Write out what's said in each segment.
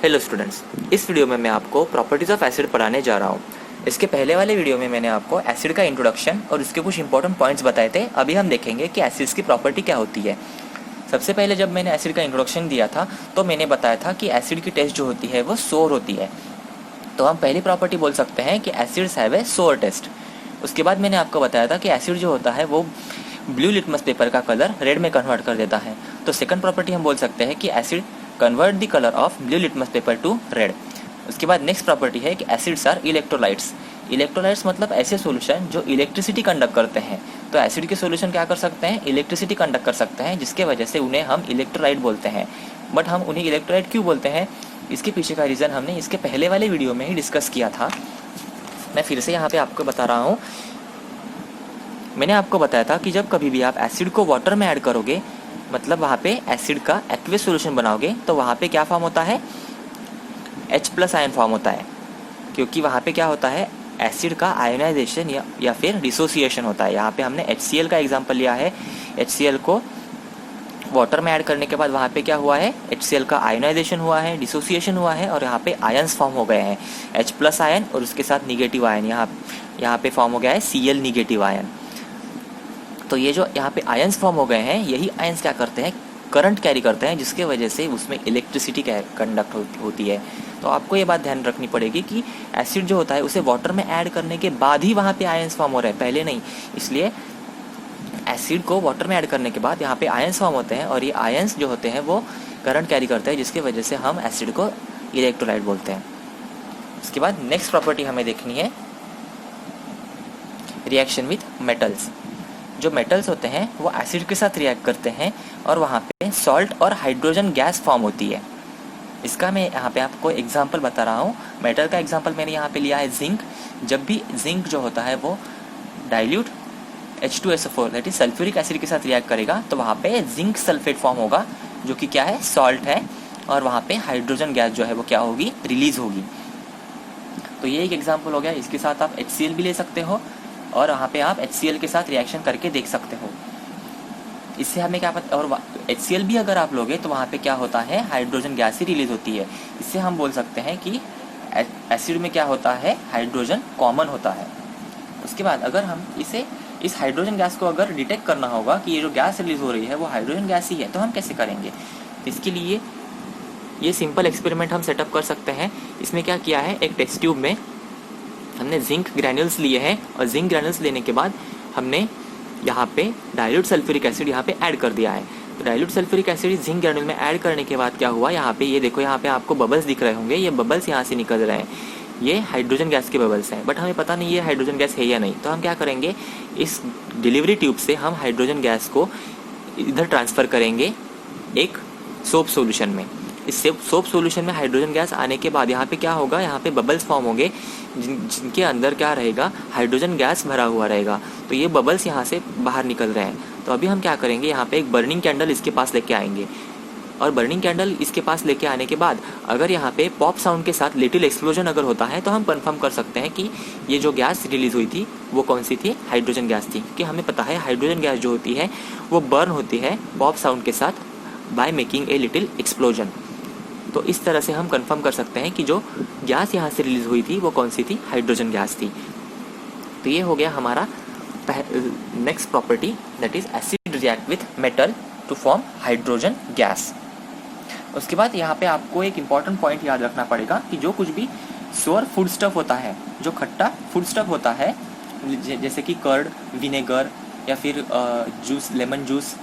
Hello students, इस video में मैं आपको प्रॉपर्टीज़ ऑफ एसिड पढ़ाने जा रहा हूँ। इसके पहले वाले वीडियो में मैंने आपको एसिड का इंट्रोडक्शन और उसके कुछ इंपॉर्टेंट पॉइंट्स बताए थे। अभी हम देखेंगे कि एसिड्स की प्रॉपर्टी क्या होती है। सबसे पहले जब मैंने एसिड का इंट्रोडक्शन दिया था तो मैंने बताया था कि एसिड की टेस्ट जो होती है वो सोर होती है। तो हम पहली प्रॉपर्टी बोल सकते हैं कि एसिड्स हैव ए सोर टेस्ट। उसके बाद मैंने आपको बताया था कि एसिड जो होता है वो ब्लू लिटमस पेपर का कलर रेड में कन्वर्ट कर देता है। तो सेकंड प्रॉपर्टी हम बोल सकते हैं कि acid convert the colour of blue litmus paper two red. उसके बाद नेक्स्ट प्रॉपर्टी है कि एसिड्स आर इलेक्ट्रोलाइट्स। इलेक्ट्रोलाइट्स मतलब ऐसे सॉल्यूशन जो इलेक्ट्रिसिटी कंडक्ट करते हैं। तो एसिड के सॉल्यूशन क्या कर सकते हैं, इलेक्ट्रिसिटी कंडक्ट कर सकते हैं, जिसके वजह से उन्हें हम इलेक्ट्रोलाइट बोलते हैं। बट हम उन्हें इलेक्ट्रोलाइट क्यों बोलते हैं, इसके पीछे का रीज़न हमने इसके पहले वाले वीडियो में ही डिस्कस किया था। मैं फिर से यहाँ पे आपको बता रहा हूँ। मैंने आपको बताया था कि जब कभी भी आप एसिड को वाटर में ऐड करोगे, मतलब वहाँ पे एसिड का एक्वियस सॉल्यूशन बनाओगे, तो वहाँ पे क्या फॉर्म होता है, H+ आयन फॉर्म होता है। क्योंकि वहाँ पे क्या होता है, एसिड का आयोनाइजेशन या फिर डिसोसिएशन होता है। यहाँ पे हमने HCl का एग्जांपल लिया है। HCl को वाटर में ऐड करने के बाद वहाँ पे क्या हुआ है, HCl का आयोनाइजेशन हुआ है, डिसोसिएशन हुआ है और यहाँ पे आयन्स फॉर्म हो गए हैं, H+ आयन और उसके साथ निगेटिव आयन। यहाँ पे फॉर्म हो गया है Cl निगेटिव आयन। तो ये जो यहाँ पे आयंस फॉर्म हो गए हैं, यही आयंस क्या करते हैं, करंट कैरी करते हैं, जिसके वजह से उसमें इलेक्ट्रिसिटी कंडक्ट होती है। तो आपको ये बात ध्यान रखनी पड़ेगी कि एसिड जो होता है उसे वाटर में ऐड करने के बाद ही वहाँ पे आयंस फॉर्म हो रहे हैं, पहले नहीं। इसलिए एसिड को वाटर में ऐड करने के बाद यहाँ पे आयंस फॉर्म होते हैं और ये आयंस जो होते हैं वो करंट कैरी करते हैं, जिसकी वजह से हम एसिड को इलेक्ट्रोलाइट बोलते हैं। उसके बाद नेक्स्ट प्रॉपर्टी हमें देखनी है रिएक्शन विथ मेटल्स। जो मेटल्स होते हैं वो एसिड के साथ रिएक्ट करते हैं और वहाँ पे सॉल्ट और हाइड्रोजन गैस फॉर्म होती है। इसका मैं यहाँ पे आपको एग्जांपल बता रहा हूँ। मेटल का एग्जांपल मैंने यहाँ पे लिया है जिंक। जब भी जिंक जो होता है वो dilute H2SO4 that is sulphuric acid के साथ रिएक्ट करेगा, तो वहाँ पे जिंक सल्फेट फॉर्म होगा, जो कि क्या है, सॉल्ट है, और वहाँ पे हाइड्रोजन गैस जो है वो क्या होगी, रिलीज होगी। तो ये एक एग्जाम्पल हो गया। इसके साथ आप HCl भी ले सकते हो और वहाँ पे आप HCl के साथ रिएक्शन करके देख सकते हो। इससे हमें क्या पता, और HCl भी अगर आप लोगे तो वहाँ पे क्या होता है, हाइड्रोजन गैस ही रिलीज होती है। इससे हम बोल सकते हैं कि एसिड में क्या होता है, हाइड्रोजन कॉमन होता है। उसके बाद अगर हम इस हाइड्रोजन गैस को अगर डिटेक्ट करना होगा कि ये जो गैस रिलीज हो रही है वो हाइड्रोजन गैस ही है, तो हम कैसे करेंगे। इसके लिए ये सिंपल एक्सपेरिमेंट हम सेटअप कर सकते हैं। इसमें क्या किया है, एक टेस्ट ट्यूब में हमने जिंक ग्रैन्यूल्स लिए हैं और जिंक ग्रैन्यूल्स लेने के बाद हमने यहाँ पे डाइल्यूट सल्फ्यूरिक एसिड यहाँ पे ऐड कर दिया है। तो dilute sulphuric acid zinc granule में ऐड करने के बाद क्या हुआ, यहाँ पे ये देखो, यहाँ पे आपको बबल्स दिख रहे होंगे। ये बबल्स यहाँ से निकल रहे हैं, ये हाइड्रोजन गैस के बबल्स हैं, बट हमें पता नहीं ये हाइड्रोजन गैस है या नहीं। तो हम क्या करेंगे, इस डिलीवरी ट्यूब से हम हाइड्रोजन गैस को इधर ट्रांसफ़र करेंगे एक सोप सोल्यूशन में। इस सोप सोल्यूशन में हाइड्रोजन गैस आने के बाद यहाँ पे क्या होगा, यहाँ पे बबल्स फॉर्म होंगे जिनके अंदर क्या रहेगा, हाइड्रोजन गैस भरा हुआ रहेगा। तो ये बबल्स यहाँ से बाहर निकल रहे हैं। तो अभी हम क्या करेंगे, यहाँ पे एक बर्निंग कैंडल इसके पास लेके आएंगे और बर्निंग कैंडल इसके पास लेके आने के बाद अगर यहाँ पे पॉप साउंड के साथ लिटिल एक्सप्लोजन अगर होता है, तो हम कंफर्म कर सकते हैं कि ये जो गैस रिलीज हुई थी वो कौन सी थी, हाइड्रोजन गैस थी। क्योंकि हमें पता है हाइड्रोजन गैस जो होती है वो बर्न होती है पॉप साउंड के साथ by making a little explosion. तो इस तरह से हम कंफर्म कर सकते हैं कि जो गैस यहाँ से रिलीज हुई थी वो कौन सी थी, हाइड्रोजन गैस थी। तो ये हो गया हमारा next property, that is acid react with metal to form hydrogen gas. उसके बाद यहाँ पे आपको एक इम्पॉर्टेंट पॉइंट याद रखना पड़ेगा कि जो कुछ भी सोर फूड स्टफ होता है, जो खट्टा फूड स्टफ होता है, जैसे कि कर्ड, विनेगर या फिर juice, lemon juice,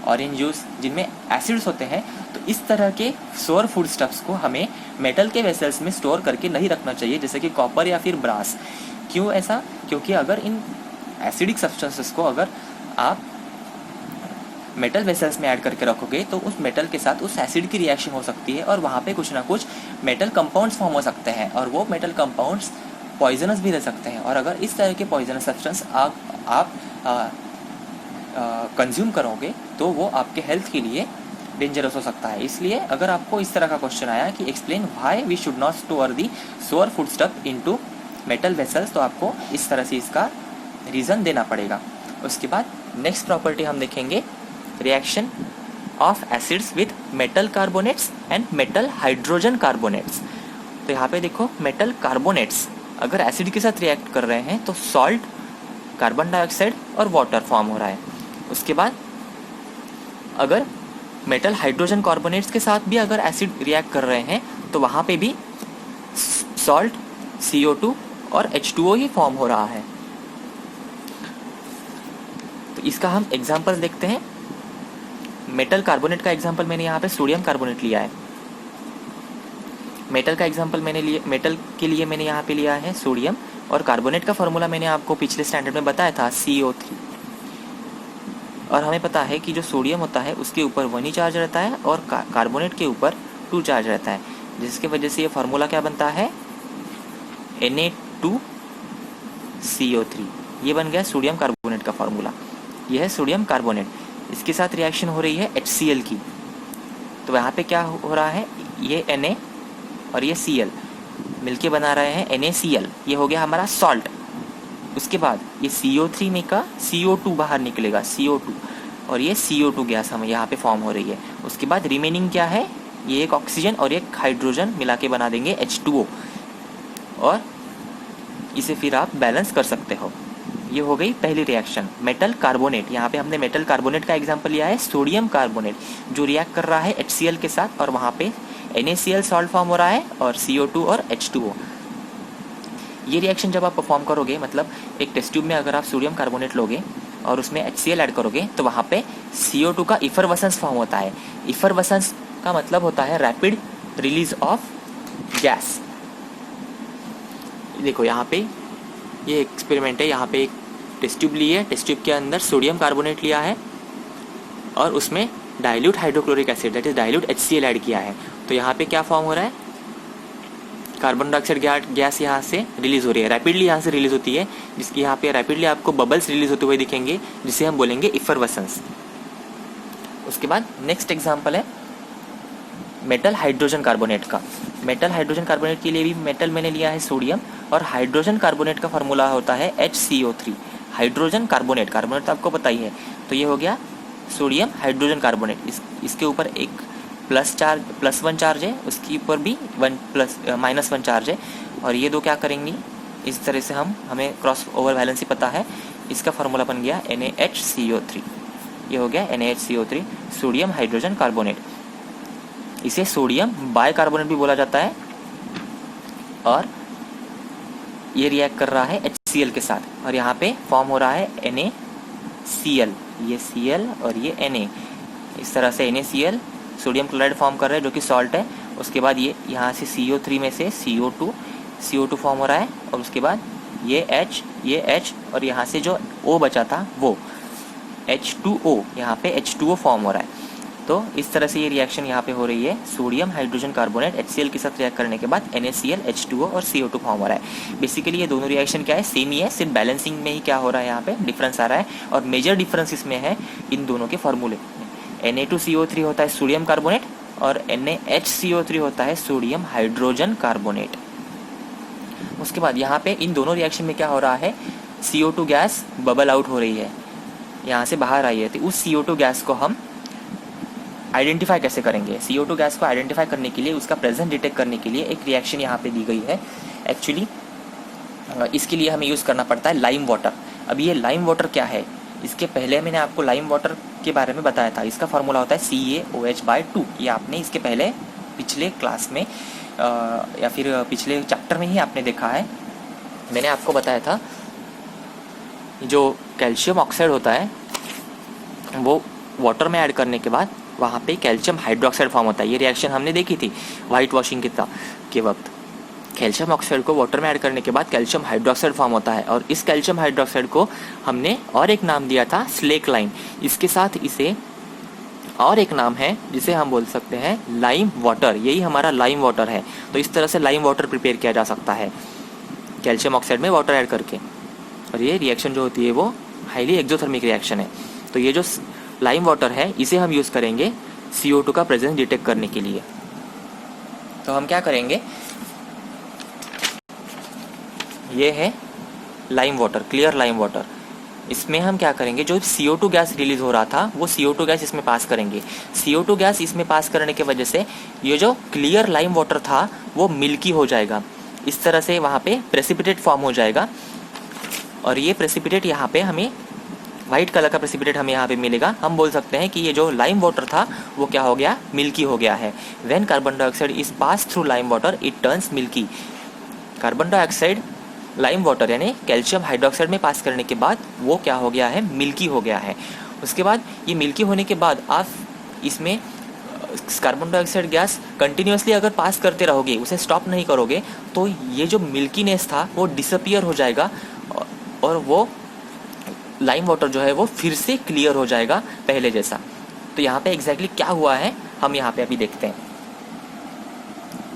orange juice, जिनमें एसिड्स होते हैं, तो इस तरह के सोर फूड स्टफ्स को हमें मेटल के वेसल्स में स्टोर करके नहीं रखना चाहिए, जैसे कि कॉपर या फिर ब्रास। क्यों ऐसा, क्योंकि अगर इन एसिडिक सब्सटेंसेस को अगर आप मेटल वेसल्स में ऐड करके रखोगे तो उस मेटल के साथ उस एसिड की रिएक्शन हो सकती है और वहाँ पे कुछ ना कुछ मेटल कंपाउंड्स फॉर्म हो सकते हैं और वो मेटल कंपाउंड्स पॉइजनस भी रह सकते हैं। और अगर इस तरह के पॉइजनस सब्सटेंस आप कंज्यूम करोगे तो वो आपके हेल्थ के लिए डेंजरस हो सकता है। इसलिए अगर आपको इस तरह का क्वेश्चन आया कि explain why we should not store the sour food stuff into metal vessels, तो आपको इस तरह से इसका रीज़न देना पड़ेगा। उसके बाद नेक्स्ट प्रॉपर्टी हम देखेंगे reaction of acids with metal carbonates and metal hydrogen carbonates. तो यहाँ पे देखो मेटल कार्बोनेट्स अगर एसिड के साथ रिएक्ट कर रहे हैं तो सॉल्ट, कार्बन डाइऑक्साइड और वाटर फॉर्म हो रहा है। उसके बाद अगर मेटल हाइड्रोजन कार्बोनेट्स के साथ भी अगर एसिड रिएक्ट कर रहे हैं तो वहाँ पे भी सॉल्ट, CO2 और H2O ही फॉर्म हो रहा है। तो इसका हम एग्जांपल देखते हैं। मेटल कार्बोनेट का एग्जांपल मैंने यहाँ पे सोडियम कार्बोनेट लिया है। मेटल का एग्जांपल मेटल के लिए मैंने यहाँ पे लिया है सोडियम, और कार्बोनेट का फॉर्मूला मैंने आपको पिछले स्टैंडर्ड में बताया था CO3। और हमें पता है कि जो सोडियम होता है उसके ऊपर 1 ही चार्ज रहता है और कार्बोनेट के ऊपर 2 चार्ज रहता है, जिसकी वजह से ये फार्मूला क्या बनता है, Na2CO3। ये बन गया सोडियम कार्बोनेट का फार्मूला। ये है सोडियम कार्बोनेट। इसके साथ रिएक्शन हो रही है HCl की। तो यहाँ पे क्या हो रहा है, ये Na और ये Cl मिलके बना रहे हैं NaCl। ये हो गया हमारा सॉल्ट। उसके बाद ये CO3 में का CO2 बाहर निकलेगा, CO2, और ये CO2 गैस हमें यहाँ पे फॉर्म हो रही है। उसके बाद रिमेनिंग क्या है, ये एक ऑक्सीजन और एक हाइड्रोजन मिला के बना देंगे H2O, और इसे फिर आप बैलेंस कर सकते हो। ये हो गई पहली रिएक्शन, मेटल कार्बोनेट। यहाँ पे हमने मेटल कार्बोनेट का एग्जांपल लिया है सोडियम कार्बोनेट, जो रिएक्ट कर रहा है HCl के साथ, और वहाँ पे NaCl सॉल्ट फॉर्म हो रहा है और CO2 और H2O। ये रिएक्शन जब आप परफॉर्म करोगे, मतलब एक टेस्ट ट्यूब में अगर आप सोडियम कार्बोनेट लोगे और उसमें HCl ऐड करोगे तो वहाँ पे CO2 का इफरवेसेंस फॉर्म होता है। इफरवेसेंस का मतलब होता है रैपिड रिलीज ऑफ गैस। देखो यहाँ पे ये एक्सपेरिमेंट है। यहाँ पे एक टेस्ट ट्यूब ली है, टेस्ट ट्यूब के अंदर सोडियम कार्बोनेट लिया है और उसमें dilute hydrochloric acid that is dilute HCl add किया है। तो यहाँ पे क्या फॉर्म हो रहा है, कार्बन डाइऑक्साइड गैस यहाँ से रिलीज हो रही है, रैपिडली यहाँ से रिलीज होती है, जिसकी यहाँ पे रैपिडली आपको बबल्स रिलीज होते हुए दिखेंगे, जिसे हम बोलेंगे इफरवेसेंस। उसके बाद नेक्स्ट एग्जांपल है मेटल हाइड्रोजन कार्बोनेट का। मेटल हाइड्रोजन कार्बोनेट के लिए भी मेटल मैंने लिया है सोडियम, और हाइड्रोजन कार्बोनेट का फार्मूला होता है HCO3। हाइड्रोजन कार्बोनेट, कार्बोनेट तो आपको पता ही है। तो ये हो गया सोडियम हाइड्रोजन कार्बोनेट। इसके ऊपर एक +1 चार्ज है, उसके ऊपर भी -1 चार्ज है, और ये दो क्या करेंगी, इस तरह से हमें क्रॉस ओवर वैलेंसी पता है। इसका फार्मूला बन गया NaHCO3। ये हो गया NaHCO3 सोडियम हाइड्रोजन कार्बोनेट। इसे सोडियम बाइकार्बोनेट भी बोला जाता है, और ये रिएक्ट कर रहा है HCl के साथ, और यहाँ पे फॉर्म हो रहा है NaCl। ये Cl और ये Na, इस तरह से NaCl सोडियम क्लोराइड फॉर्म कर रहा है जो कि सॉल्ट है। उसके बाद ये यहाँ से CO3 में से CO2 फॉर्म हो रहा है, और उसके बाद ये H और यहाँ से जो O बचा था वो H2O, यहाँ पे H2O फॉर्म हो रहा है। तो इस तरह से ये रिएक्शन यहाँ पे हो रही है। सोडियम हाइड्रोजन कार्बोनेट HCl के साथ रिएक्ट करने के बाद NaCl, H2O और CO2 फॉर्म हो रहा है। बेसिकली ये दोनों रिएक्शन क्या है, सेम ही है, सिर्फ बैलेंसिंग में ही क्या हो रहा है, यहाँ पे डिफरेंस आ रहा है, और मेजर डिफरेंस इसमें है इन दोनों के फॉर्मूले। Na2CO3 होता है सोडियम कार्बोनेट, और NaHCO3 होता है सोडियम हाइड्रोजन कार्बोनेट। उसके बाद यहाँ पे इन दोनों रिएक्शन में क्या हो रहा है, CO2 गैस बबल आउट हो रही है, यहाँ से बाहर आई है। तो उस CO2 गैस को हम आइडेंटिफाई कैसे करेंगे, CO2 गैस को आइडेंटिफाई करने के लिए, उसका प्रेजेंस डिटेक्ट करने के लिए एक रिएक्शन यहाँ पे दी गई है। एक्चुअली इसके लिए हमें यूज़ करना पड़ता है लाइम वाटर। अब ये लाइम वाटर क्या है, इसके पहले मैंने आपको लाइम वाटर के बारे में बताया था। इसका फार्मूला होता है CaOH/2। ये आपने इसके पहले पिछले क्लास में या फिर पिछले चैप्टर में ही आपने देखा है। मैंने आपको बताया था जो कैल्शियम ऑक्साइड होता है वो वाटर में ऐड करने के बाद वहाँ पे कैल्शियम हाइड्रोक्साइड फॉर्म होता है। ये रिएक्शन हमने देखी थी वाइट वॉशिंग के वक्त। कैल्शियम ऑक्साइड को वाटर में ऐड करने के बाद कैल्शियम हाइड्रोक्साइड फॉर्म होता है, और इस कैल्शियम हाइड्रोक्साइड को हमने और एक नाम दिया था स्लेक लाइम। इसके साथ इसे और एक नाम है जिसे हम बोल सकते हैं लाइम वाटर। यही हमारा लाइम वाटर है। तो इस तरह से लाइम वाटर प्रिपेयर किया जा सकता है कैल्शियम ऑक्साइड में वाटर ऐड करके, और ये रिएक्शन जो होती है वो हाईली एक्सोथर्मिक रिएक्शन है। तो ये जो लाइम वाटर है इसे हम यूज़ करेंगे CO2 का प्रेजेंस डिटेक्ट करने के लिए। तो हम क्या करेंगे, ये है lime water, clear lime water. इसमें हम क्या करेंगे, जो CO2 गैस रिलीज हो रहा था वो CO2 गैस इसमें पास करेंगे। CO2 गैस इसमें पास करने की वजह से ये जो क्लियर लाइम वाटर था वो मिल्की हो जाएगा। इस तरह से वहाँ पे प्रेसिपिटेट फॉर्म हो जाएगा और ये प्रेसिपिटेट यहाँ पे हमें वाइट कलर का प्रेसिपिटेट हमें यहाँ पे मिलेगा। हम बोल सकते हैं कि ये जो लाइम वाटर था वो क्या हो गया, मिल्की हो गया है। When carbon dioxide is pass through lime water it turns milky. Carbon dioxide lime water यानी कैल्शियम हाइड्रोक्साइड में पास करने के बाद वो क्या हो गया है, मिल्की हो गया है। उसके बाद ये मिल्की होने के बाद आप इसमें कार्बन डाइऑक्साइड गैस कंटिन्यूसली अगर पास करते रहोगे, उसे स्टॉप नहीं करोगे, तो ये जो मिल्कीनेस था वो डिसअपियर हो जाएगा और वो लाइम वाटर जो है वो फिर से क्लियर हो जाएगा पहले जैसा। तो यहाँ पे एग्जैक्टली क्या हुआ है हम यहाँ पे अभी देखते हैं।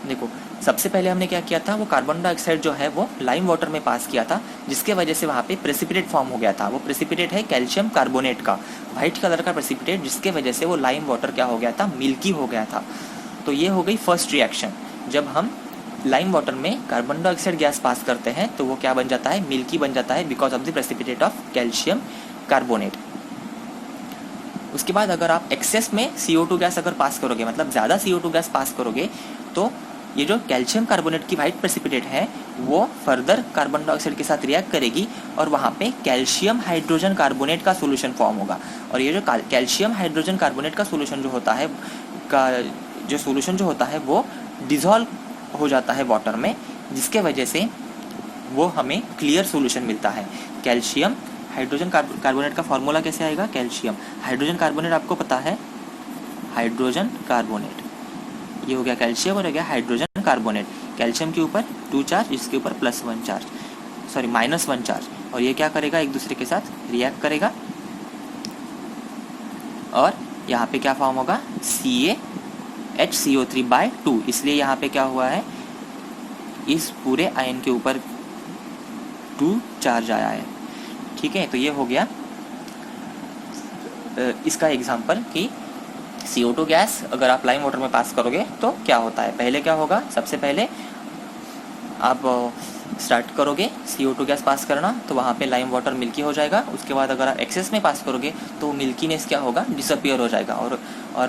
देखो, सबसे पहले हमने क्या किया था, वो कार्बन डाइऑक्साइड जो है वो लाइम वाटर में पास किया था, जिसके वजह से वहाँ पे प्रेसिपिटेट फॉर्म हो गया था। वो प्रेसिपिटेट है कैल्शियम कार्बोनेट का, वाइट कलर का प्रेसिपिटेट, जिसके वजह से वो लाइम वाटर क्या हो गया था, मिल्की हो गया था। तो ये हो गई फर्स्ट रिएक्शन। जब हम लाइम वाटर में कार्बन डाइऑक्साइड गैस पास करते हैं तो वो क्या बन जाता है, मिल्की बन जाता है, because of the precipitate of calcium carbonate. उसके बाद अगर आप एक्सेस में CO2 गैस अगर पास करोगे, मतलब ज़्यादा CO2 गैस पास करोगे, तो ये जो कैल्शियम कार्बोनेट की वाइट प्रेसिपिटेट है वो फर्दर कार्बन डाइऑक्साइड के साथ रिएक्ट करेगी और वहाँ पे कैल्शियम हाइड्रोजन कार्बोनेट का सोल्यूशन फॉर्म होगा। और ये जो कैल्शियम हाइड्रोजन कार्बोनेट का सोल्यूशन जो होता है वो डिजॉल्व हो जाता है वाटर में, जिसके वजह से वो हमें क्लियर सोल्यूशन मिलता है। कैल्शियम हाइड्रोजन कार्बोनेट का फॉर्मूला कैसे आएगा, कैल्शियम हाइड्रोजन कार्बोनेट आपको पता है, हाइड्रोजन कार्बोनेट, ये हो गया कैल्शियम और हो गया हाइड्रोजन कार्बोनेट। कैल्शियम के ऊपर 2 चार्ज, इसके ऊपर -1 चार्ज, और ये क्या करेगा, एक दूसरे के साथ रिएक्ट करेगा और यहाँ पे क्या फॉर्म होगा, CaHCO3/2। इसलिए यहाँ पे क्या हुआ है, इस पूरे आयन के ऊपर 2 चार्ज आया है। ठीक है, तो ये हो गया इसका एग्जाम्पल कि CO2 गैस अगर आप लाइम वाटर में पास करोगे तो क्या होता है। पहले क्या होगा, सबसे पहले आप स्टार्ट करोगे CO2 गैस पास करना, तो वहाँ पे लाइम वाटर मिल्की हो जाएगा। उसके बाद अगर आप एक्सेस में पास करोगे तो मिल्कीनेस क्या होगा, डिसअपियर हो जाएगा। और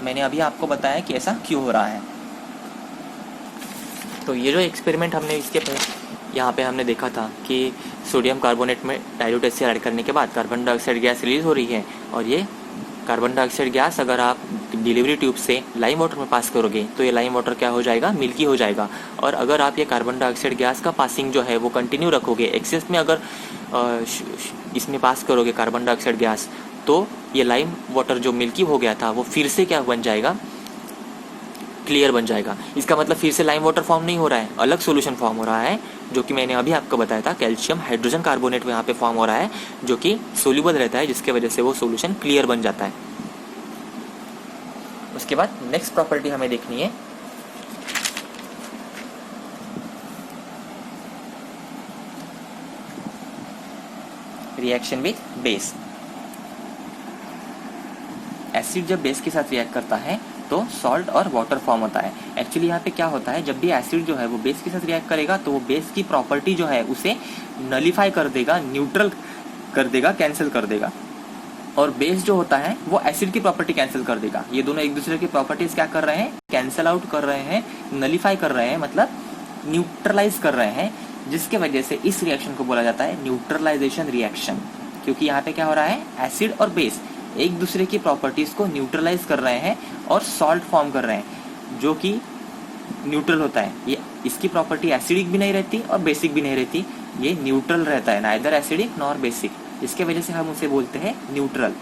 मैंने अभी आपको बताया कि ऐसा क्यों हो रहा है। तो ये जो एक्सपेरिमेंट हमने यहाँ पे हमने देखा था कि सोडियम कार्बोनेट में डाइल्यूट HCl ऐड करने के बाद कार्बन डाइऑक्साइड गैस रिलीज हो रही है, और ये कार्बन डाइऑक्साइड गैस अगर आप डिलीवरी ट्यूब से लाइम वाटर में पास करोगे तो ये लाइम वाटर क्या हो जाएगा, मिल्की हो जाएगा। और अगर आप ये कार्बन डाइऑक्साइड गैस का पासिंग जो है वो कंटिन्यू रखोगे, एक्सेस में अगर इसमें पास करोगे कार्बन डाइऑक्साइड गैस, तो ये लाइम वाटर जो मिल्की हो गया था वो फिर से क्या बन जाएगा, क्लियर बन जाएगा। इसका मतलब फिर से लाइम वाटर फॉर्म नहीं हो रहा है, अलग सोल्यूशन फॉर्म हो रहा है, जो कि मैंने अभी आपको बताया था, कैल्शियम हाइड्रोजन कार्बोनेट यहाँ पे फॉर्म हो रहा है, जो कि सोल्यूबल रहता है, जिसके वजह से वो सोल्यूशन क्लियर बन जाता है। उसके बाद नेक्स्ट प्रॉपर्टी हमें देखनी है, रिएक्शन विथ बेस। एसिड जब बेस के साथ रिएक्ट करता है तो सॉल्ट और वाटर फॉर्म होता है। एक्चुअली यहाँ पे क्या होता है, जब भी एसिड जो है वो बेस के साथ रिएक्ट करेगा तो वो बेस की प्रॉपर्टी जो है उसे नलीफाई कर देगा, न्यूट्रल कर देगा, कैंसिल कर देगा। और बेस जो होता है वो एसिड की प्रॉपर्टी कैंसिल कर देगा। ये दोनों एक दूसरे की प्रॉपर्टीज क्या कर रहे हैं, कैंसिल आउट कर रहे हैं, नलीफाई कर रहे हैं, मतलब न्यूट्रलाइज कर रहे हैं, जिसके वजह से इस रिएक्शन को बोला जाता है न्यूट्रलाइजेशन रिएक्शन। क्योंकि यहाँ पे क्या हो रहा है, एसिड और बेस एक दूसरे की प्रॉपर्टीज को न्यूट्रलाइज कर रहे हैं और सॉल्ट फॉर्म कर रहे हैं, जो कि न्यूट्रल होता है। ये इसकी प्रॉपर्टी एसिडिक भी नहीं रहती और बेसिक भी नहीं रहती, ये न्यूट्रल रहता है, नाइदर एसिडिक नॉर बेसिक। इसके वजह से हम उसे बोलते हैं न्यूट्रल,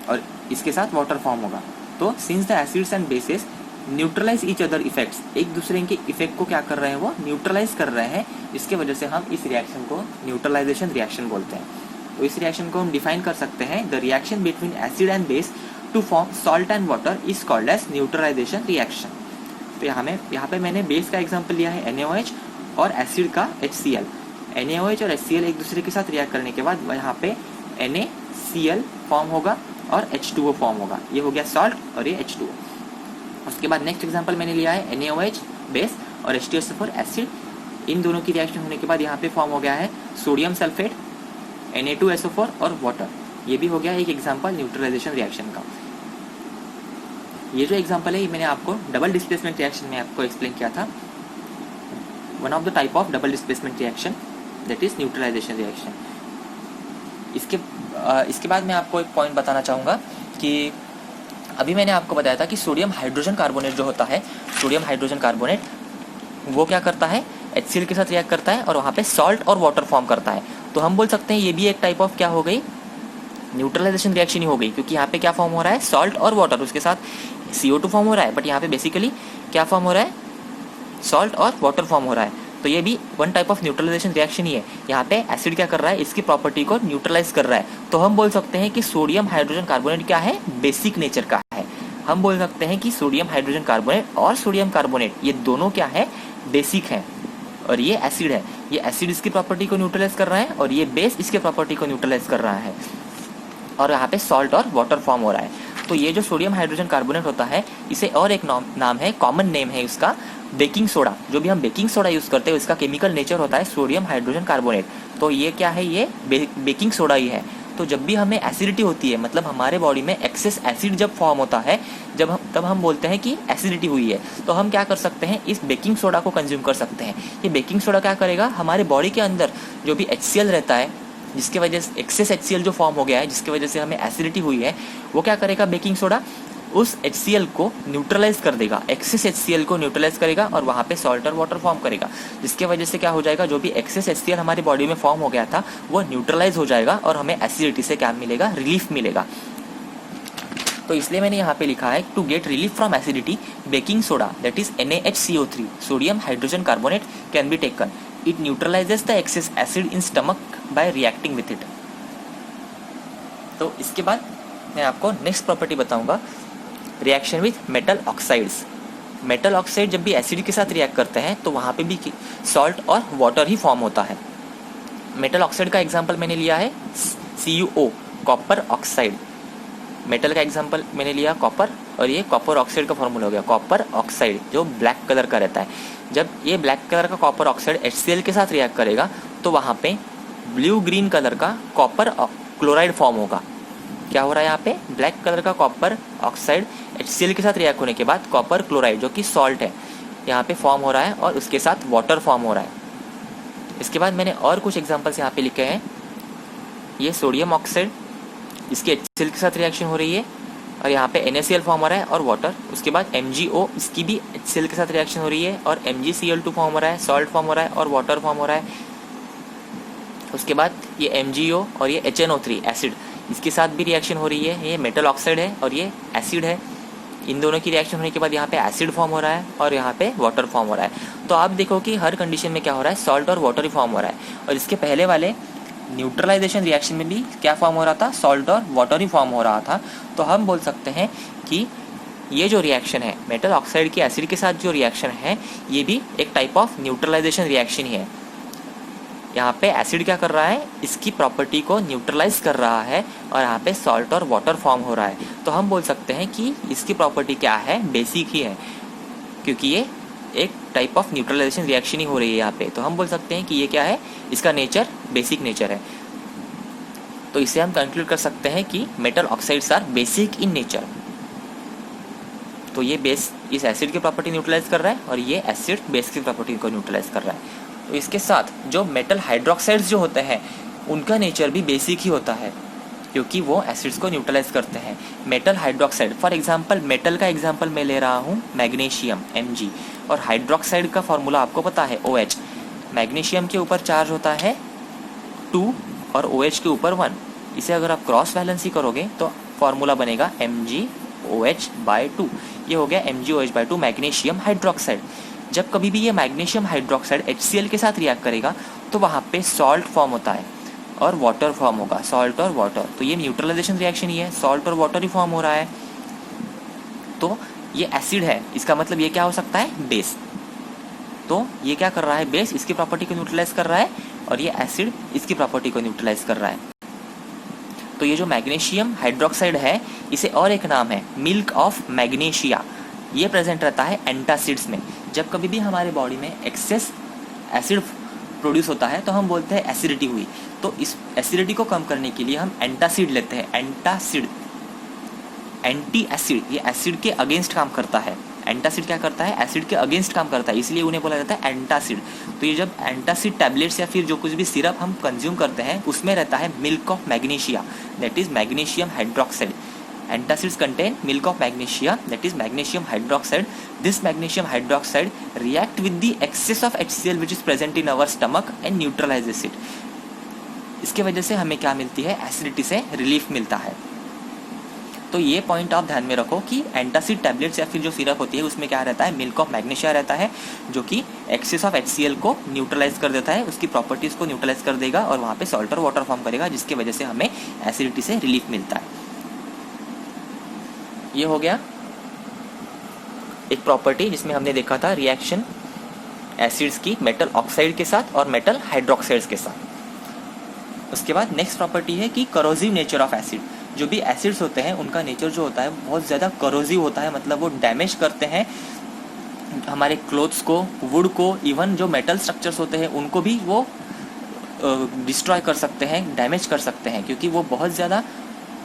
और इसके साथ वाटर फॉर्म होगा। तो since the acids and bases neutralise each other effects, एक दूसरे के इफेक्ट को क्या कर रहे हैं, वो न्यूट्रलाइज कर रहे हैं, इसके वजह से हम इस रिएक्शन को न्यूट्रलाइजेशन रिएक्शन बोलते हैं। तो इस रिएक्शन को हम डिफाइन कर सकते हैं, the reaction between acid and base to form salt and water is called as neutralisation reaction. तो यहाँ पे मैंने बेस का एग्जांपल लिया है NaOH और एसिड का HCl। NaOH और HCl एक दूसरे के साथ रिएक्ट करने के बाद यहाँ पे NaCl फॉर्म होगा और H2O फॉर्म होगा, ये हो गया सॉल्ट और ये H2O। उसके बाद नेक्स्ट एग्जांपल मैंने लिया है NaOH बेस और H2SO4 एसिड। इन दोनों की रिएक्शन होने के बाद यहाँ पे फॉर्म हो गया है सोडियम सल्फेट Na2SO4 और वाटर। ये भी हो गया एक एग्जांपल न्यूट्रलाइजेशन रिएक्शन का। ये जो एग्जांपल है ये मैंने आपको डबल डिस्प्लेसमेंट रिएक्शन में आपको एक्सप्लेन किया था। One of the type of double displacement reaction that is neutralisation reaction. इसके बाद मैं आपको एक पॉइंट बताना चाहूँगा कि अभी मैंने आपको बताया था कि सोडियम हाइड्रोजन कार्बोनेट जो होता है, सोडियम हाइड्रोजन कार्बोनेट वो क्या करता है, HCl के साथ रिएक्ट करता है और वहाँ पे सॉल्ट और वाटर फॉर्म करता है। तो हम बोल सकते हैं ये भी एक टाइप ऑफ क्या हो गई, न्यूट्रलाइजेशन रिएक्शन ही हो गई, क्योंकि यहाँ पे क्या फॉर्म हो रहा है, सॉल्ट और वाटर, उसके साथ CO2 फॉर्म हो रहा है, बट यहाँ पे बेसिकली क्या फॉर्म हो रहा है, सॉल्ट और वाटर फॉर्म हो रहा है। तो ये भी one type of neutralization reaction ही है। यहाँ पे एसिड क्या कर रहा है, इसकी प्रॉपर्टी को न्यूट्रलाइज कर रहा है। तो हम बोल सकते हैं कि सोडियम हाइड्रोजन कार्बोनेट क्या है, बेसिक नेचर का है। हम बोल सकते हैं कि सोडियम हाइड्रोजन कार्बोनेट और सोडियम कार्बोनेट ये दोनों क्या है, बेसिक है, और ये एसिड है। ये एसिड इसकी प्रॉपर्टी को न्यूट्रलाइज कर रहा है और ये बेस इसके प्रॉपर्टी को न्यूट्रलाइज कर रहा है, और यहाँ पे सॉल्ट और वाटर फॉर्म हो रहा है। तो ये जो सोडियम हाइड्रोजन कार्बोनेट होता है, इसे और एक नाम है, कॉमन नेम है उसका, बेकिंग सोडा। जो भी हम बेकिंग सोडा यूज़ करते हैं उसका केमिकल नेचर होता है सोडियम हाइड्रोजन कार्बोनेट। तो ये क्या है, ये बेकिंग सोडा ही है। तो जब भी हमें एसिडिटी होती है, मतलब हमारे बॉडी में एक्सेस एसिड जब फॉर्म होता है, तब हम बोलते हैं कि एसिडिटी हुई है। तो हम क्या कर सकते हैं, इस बेकिंग सोडा को कंज्यूम कर सकते हैं। ये बेकिंग सोडा क्या करेगा, हमारे बॉडी के अंदर जो भी HCl रहता है, जिसके वजह से एक्सेस HCl जो फॉर्म हो गया है, जिसकी वजह से हमें एसिडिटी हुई है, वो क्या करेगा, बेकिंग सोडा उस HCl को न्यूट्रलाइज कर देगा, एक्सेस HCl को न्यूट्रलाइज करेगा और वहाँ पे सॉल्ट और वाटर फॉर्म करेगा, जिसके वजह से क्या हो जाएगा, जो भी एक्सेस HCl हमारी बॉडी में फॉर्म हो गया था वो न्यूट्रलाइज हो जाएगा और हमें एसिडिटी से क्या मिलेगा, रिलीफ मिलेगा। तो इसलिए मैंने यहाँ पे लिखा है, to get relief from acidity baking soda that is NaHCO3 sodium hydrogen carbonate can be taken. It neutralises the excess acid in stomach by reacting with it. तो इसके बाद मैं आपको नेक्स्ट प्रॉपर्टी बताऊंगा, reaction with metal oxides. Metal oxide जब भी acid के साथ रिएक्ट करते हैं तो वहाँ पे भी सॉल्ट और वाटर ही फॉर्म होता है। मेटल ऑक्साइड का एग्जांपल मैंने लिया है CuO, कॉपर ऑक्साइड। मेटल का एग्जांपल मैंने लिया कॉपर, और ये कॉपर ऑक्साइड का फॉर्मूला हो गया कॉपर ऑक्साइड, जो ब्लैक कलर का रहता है। जब ये ब्लैक कलर का कॉपर ऑक्साइड HCl के साथ रिएक्ट करेगा तो वहाँ पे ब्लू ग्रीन कलर का कॉपर क्लोराइड फॉर्म होगा। क्या हो रहा है यहाँ पे, ब्लैक कलर का कॉपर ऑक्साइड HCl के साथ रिएक्ट होने के बाद कॉपर क्लोराइड जो कि सॉल्ट है यहाँ पे फॉर्म हो रहा है और उसके साथ वाटर फॉर्म हो रहा है। इसके बाद मैंने और कुछ एग्जांपल्स यहाँ पे लिखे हैं। ये सोडियम ऑक्साइड, इसकी HCl के साथ रिएक्शन हो रही है और यहाँ पे NaCl फॉर्म हो रहा है और वाटर। उसके बाद MgO, इसकी भी HCl के साथ रिएक्शन हो रही है और MgCl2 फॉर्म हो रहा है, सॉल्ट फॉर्म हो रहा है और वाटर फॉर्म हो रहा है। उसके बाद ये MgO और ये HNO3 एसिड, इसके साथ भी रिएक्शन हो रही है। ये मेटल ऑक्साइड है और ये एसिड है। इन दोनों की रिएक्शन होने के बाद यहाँ पे एसिड फॉर्म हो रहा है और यहाँ पे वाटर फॉर्म हो रहा है। तो आप देखो कि हर कंडीशन में क्या हो रहा है, सॉल्ट और वाटर ही फॉर्म हो रहा है। और इसके पहले वाले न्यूट्रलाइजेशन रिएक्शन में भी क्या फॉर्म हो रहा था, सॉल्ट और वाटर ही फॉर्म हो रहा था। तो हम बोल सकते हैं कि ये जो रिएक्शन है मेटल ऑक्साइड की एसिड के साथ जो रिएक्शन है, ये भी एक टाइप ऑफ न्यूट्रलाइजेशन रिएक्शन ही है। यहाँ पे एसिड क्या कर रहा है, इसकी प्रॉपर्टी को न्यूट्रलाइज कर रहा है और यहाँ पे सॉल्ट और वाटर फॉर्म हो रहा है। तो हम बोल सकते हैं कि इसकी प्रॉपर्टी क्या है, बेसिक ही है, क्योंकि ये एक टाइप ऑफ न्यूट्रलाइजेशन रिएक्शन ही हो रही है यहाँ पे। तो हम बोल सकते हैं कि ये क्या है, इसका नेचर बेसिक नेचर है। तो इसे हम कंक्लूड कर सकते हैं कि metal oxides are basic in nature. तो ये बेस इस एसिड की प्रॉपर्टी न्यूट्रलाइज कर रहा है और ये एसिड बेस की प्रॉपर्टी को न्यूट्रलाइज कर रहा है। तो इसके साथ जो मेटल हाइड्रोक्साइड्स जो होते हैं उनका नेचर भी बेसिक ही होता है, क्योंकि वो एसिड्स को न्यूट्रलाइज करते हैं। Metal hydroxide, for example metal का एग्जांपल मैं ले रहा हूँ मैग्नीशियम Mg, और हाइड्रोक्साइड का फॉर्मूला आपको पता है OH। मैग्नीशियम के ऊपर चार्ज होता है 2 और OH के ऊपर 1। इसे अगर आप क्रॉस वैलेंसी करोगे तो फॉर्मूला बनेगा MgOH/2। ये हो गया MgOH/2 मैग्नीशियम हाइड्रोक्साइड। जब कभी भी ये मैग्नीशियम हाइड्रोक्साइड HCl के साथ रिएक्ट करेगा तो वहाँ पे सॉल्ट फॉर्म होता है और वाटर फॉर्म होगा, सॉल्ट और वाटर। तो ये न्यूट्रलाइजेशन रिएक्शन ही है, सॉल्ट और वाटर ही फॉर्म हो रहा है। तो ये एसिड है, इसका मतलब ये क्या हो सकता है, बेस। तो ये क्या कर रहा है, बेस इसकी प्रॉपर्टी को न्यूट्रलाइज कर रहा है और ये एसिड इसकी प्रॉपर्टी को न्यूट्रलाइज कर रहा है। तो ये जो मैग्नीशियम हाइड्रोक्साइड है, इसे और एक नाम है मिल्क ऑफ मैग्नीशिया। ये प्रेजेंट रहता है एंटासिड्स में। जब कभी भी हमारे बॉडी में एक्सेस एसिड प्रोड्यूस होता है तो हम बोलते हैं एसिडिटी हुई। तो इस एसिडिटी को कम करने के लिए हम एंटासिड लेते हैं। एंटासिड, एंटी एसिड, ये एसिड के अगेंस्ट काम करता है। एंटासिड क्या करता है? एसिड के अगेंस्ट काम करता है, इसलिए उन्हें बोला जाता है एंटासिड। तो ये जब एंटासिड टैबलेट्स या फिर जो कुछ भी सिरप हम कंज्यूम करते हैं उसमें रहता है milk of magnesia, that is magnesium hydroxide. Antacids contain milk of magnesia, that is magnesium hydroxide. This magnesium hydroxide react with the excess of HCl which is present in our stomach and neutralizes it. इसके वजह से हमें क्या मिलती है? Acidity से relief मिलता है। तो ये पॉइंट आप ध्यान में रखो कि एंटासिड टैबलेट्स या फिर जो सिरप होती है उसमें क्या रहता है? मिल्क ऑफ मैग्नीशिया रहता है, जो कि एक्सेस ऑफ HCl को न्यूट्रलाइज कर देता है, उसकी प्रॉपर्टीज को न्यूट्रलाइज कर देगा और वहाँ पे सॉल्ट और वाटर फॉर्म करेगा, जिसकी वजह से हमें एसिडिटी से रिलीफ मिलता है। ये हो गया एक प्रॉपर्टी जिसमें हमने देखा था रिएक्शन एसिड्स की मेटल ऑक्साइड के साथ और मेटल हाइड्रोक्साइड्स के साथ। उसके बाद नेक्स्ट प्रॉपर्टी है कि करोजिव नेचर ऑफ एसिड। जो भी एसिड्स होते हैं उनका नेचर जो होता है बहुत ज़्यादा करोजिव होता है, मतलब वो डैमेज करते हैं हमारे क्लोथ्स को, वुड को, इवन जो मेटल स्ट्रक्चर्स होते हैं उनको भी वो डिस्ट्रॉय कर सकते हैं, डैमेज कर सकते हैं, क्योंकि वो बहुत ज़्यादा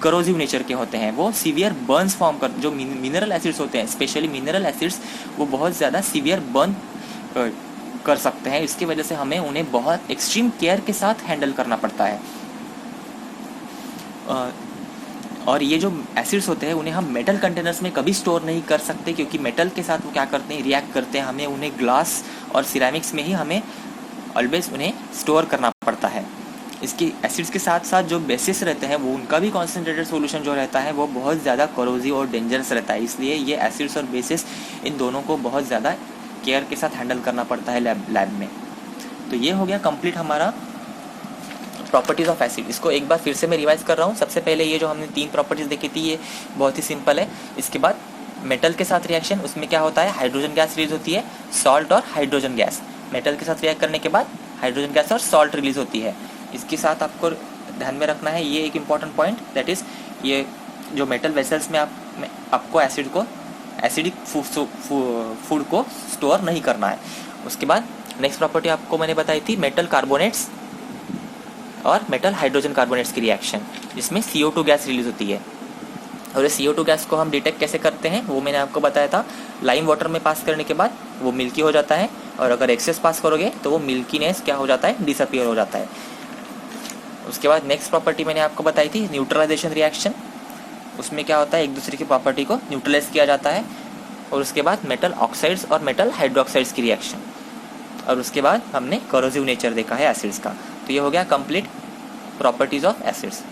करोजिव नेचर के होते हैं। वो सीवियर बर्न्स फॉर्म कर, जो मिनरल एसिड्स होते हैं, स्पेशली मिनरल एसिड्स, वो बहुत ज़्यादा सीवियर बर्न कर सकते हैं। इसकी वजह से हमें उन्हें बहुत एक्सट्रीम केयर के साथ हैंडल करना पड़ता है। और ये जो एसिड्स होते हैं उन्हें हम मेटल कंटेनर्स में कभी स्टोर नहीं कर सकते, क्योंकि मेटल के साथ वो क्या करते हैं? रिएक्ट करते हैं। हमें उन्हें ग्लास और सिरेमिक्स में ही हमें ऑलवेज उन्हें स्टोर करना पड़ता है। इसके एसिड्स के साथ साथ जो बेसिस रहते हैं वो उनका भी कॉन्सेंट्रेटेड सॉल्यूशन जो रहता है वो बहुत ज़्यादा करोजिव और डेंजरस रहता है। इसलिए ये एसिड्स और बेसिस इन दोनों को बहुत ज़्यादा केयर के साथ हैंडल करना पड़ता है लैब में। तो ये हो गया कंप्लीट हमारा प्रॉपर्टीज़ ऑफ एसिड। इसको एक बार फिर से मैं रिवाइज कर रहा हूँ। सबसे पहले ये जो हमने 3 प्रॉपर्टीज़ देखी थी ये बहुत ही सिंपल है। इसके बाद मेटल के साथ रिएक्शन, उसमें क्या होता है? हाइड्रोजन गैस रिलीज होती है, सॉल्ट और हाइड्रोजन गैस। मेटल के साथ रिएक्ट करने के बाद हाइड्रोजन गैस और सॉल्ट रिलीज होती है। इसके साथ आपको ध्यान में रखना है ये एक इम्पॉर्टेंट पॉइंट, दैट इज़ ये जो मेटल वेसल्स में आपको एसिडिक फूड को स्टोर नहीं करना है। उसके बाद नेक्स्ट प्रॉपर्टी आपको मैंने बताई थी मेटल कार्बोनेट्स और मेटल हाइड्रोजन कार्बोनेट्स की रिएक्शन, जिसमें CO2 गैस रिलीज होती है। और ये CO2 गैस को हम डिटेक्ट कैसे करते हैं वो मैंने आपको बताया था। लाइम वाटर में पास करने के बाद वो मिल्की हो जाता है, और अगर एक्सेस पास करोगे तो वो मिल्कीनेस क्या हो जाता है? डिसअपियर हो जाता है। उसके बाद नेक्स्ट प्रॉपर्टी मैंने आपको बताई थी न्यूट्रलाइजेशन रिएक्शन। उसमें क्या होता है? एक दूसरे की प्रॉपर्टी को न्यूट्रलाइज किया जाता है। और उसके बाद मेटल ऑक्साइड्स और मेटल हाइड्रोक्साइड्स की रिएक्शन। और उसके बाद हमने करोजिव नेचर देखा है एसिड्स का। तो ये हो गया कंप्लीट प्रॉपर्टीज ऑफ एसिड्स।